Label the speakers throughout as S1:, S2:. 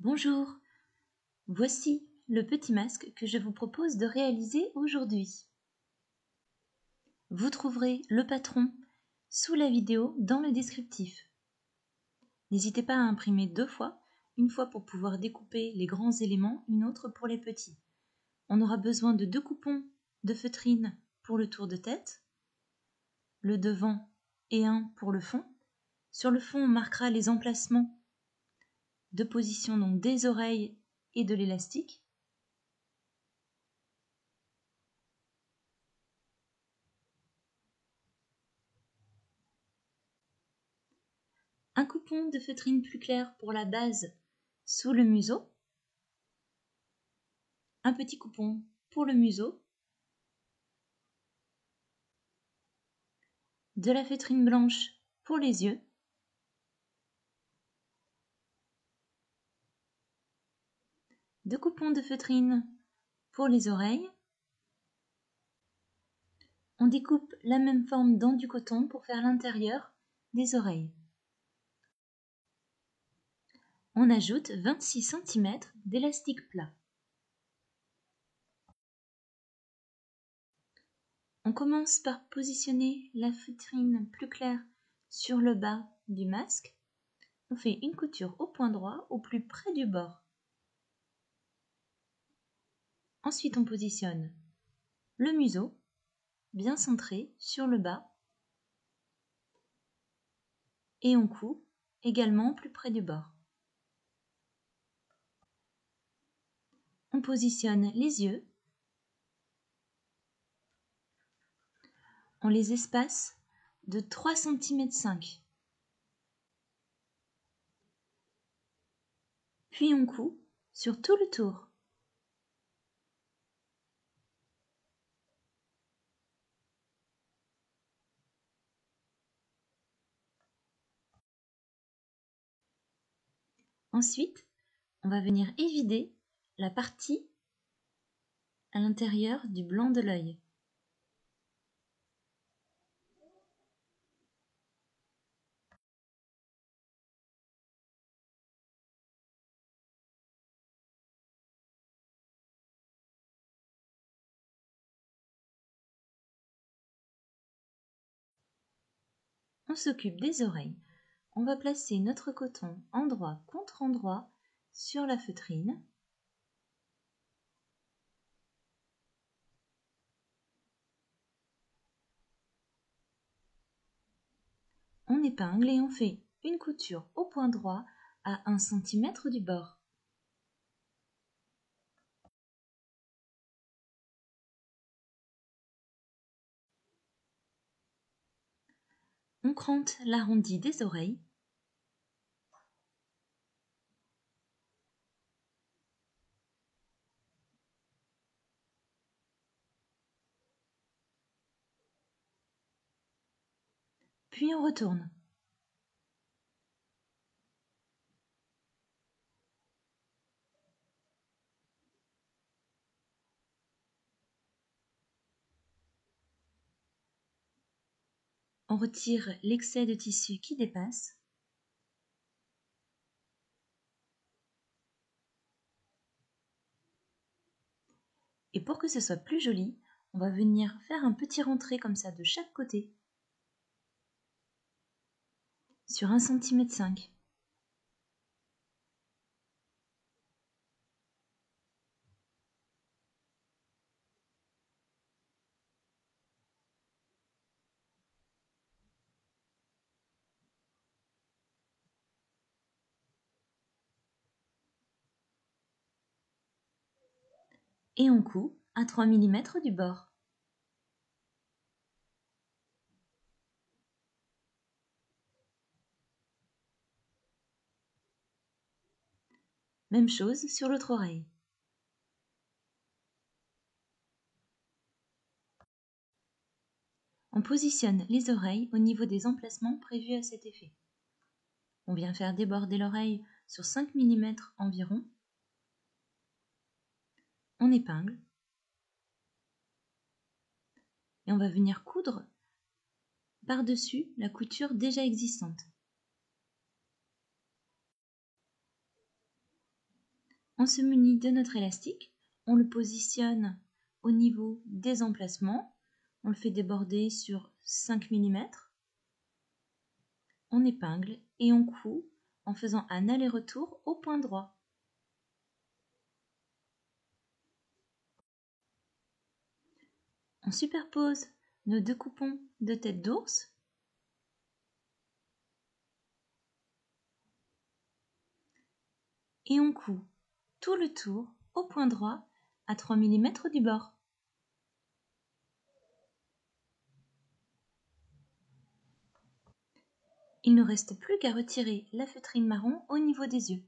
S1: Bonjour, voici le petit masque que je vous propose de réaliser aujourd'hui. Vous trouverez le patron sous la vidéo dans le descriptif. N'hésitez pas à imprimer 2 fois, une fois pour pouvoir découper les grands éléments, une autre pour les petits. On aura besoin de 2 coupons de feutrine pour le tour de tête, le devant et un pour le fond. Sur le fond, on marquera les emplacements de position donc des oreilles et de l'élastique. Un coupon de feutrine plus clair pour la base sous le museau, un petit coupon pour le museau, de la feutrine blanche pour les yeux, deux coupons de feutrine pour les oreilles. On découpe la même forme dans du coton pour faire l'intérieur des oreilles. On ajoute 26 cm d'élastique plat. On commence par positionner la feutrine plus claire sur le bas du masque. On fait une couture au point droit au plus près du bord. Ensuite, on positionne le museau bien centré sur le bas et on coud également plus près du bord. On positionne les yeux, on les espace de 3,5 cm. Puis on coud sur tout le tour. Ensuite, on va venir évider la partie à l'intérieur du blanc de l'œil. On s'occupe des oreilles. On va placer notre coton endroit contre endroit sur la feutrine. On épingle et on fait une couture au point droit à 1 cm du bord. On crante l'arrondi des oreilles. Puis on retourne. On retire l'excès de tissu qui dépasse. Et pour que ce soit plus joli, on va venir faire un petit rentré comme ça de chaque côté sur 1,5 cm. Et on coud à 3 mm du bord. Même chose sur l'autre oreille. On positionne les oreilles au niveau des emplacements prévus à cet effet. On vient faire déborder l'oreille sur 5 mm environ. On épingle. Et on va venir coudre par-dessus la couture déjà existante. On se munit de notre élastique, on le positionne au niveau des emplacements, on le fait déborder sur 5 mm, on épingle et on coud en faisant un aller-retour au point droit. On superpose nos 2 coupons de tête d'ours et on coud tout le tour au point droit à 3 mm du bord. Il ne reste plus qu'à retirer la feutrine marron au niveau des yeux.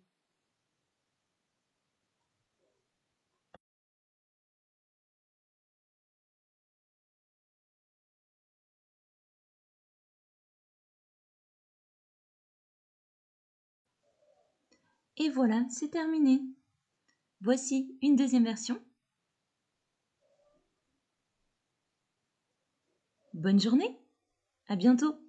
S1: Et voilà, c'est terminé. Voici une deuxième version. Bonne journée, à bientôt.